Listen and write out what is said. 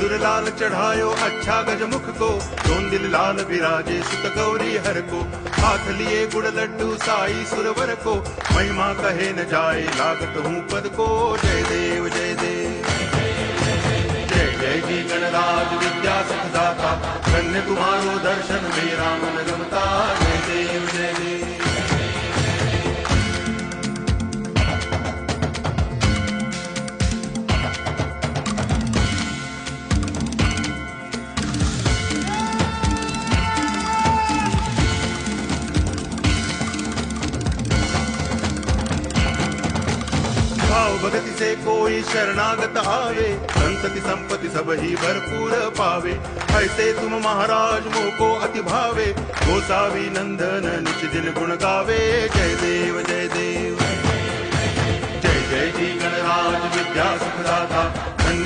सिंदूर लाल चढ़ायो अच्छा गजमुख को, दोन दिल लाल विराजे सुत गौरी हर को। हाथ लिए गुड़ लड्डू साई सुरवर को, महिमा कहे न जाए लागत हूँ पद को। जय देव जय देव जय जय जी गणराज विद्या सुखदाता, धन्य तुम्हारो दर्शन मेरा मन रमता। जय देव जय देव। भाव भगति से कोई शरणागत आवे, संतति संपत्ति सब ही भरपूर पावे। ऐसे तुम महाराज मोको अति भावे, गोसावी नंदन निच दिन गुण गावे। जय देव जय देव जय जय जी गणराज विद्या सुखदाता।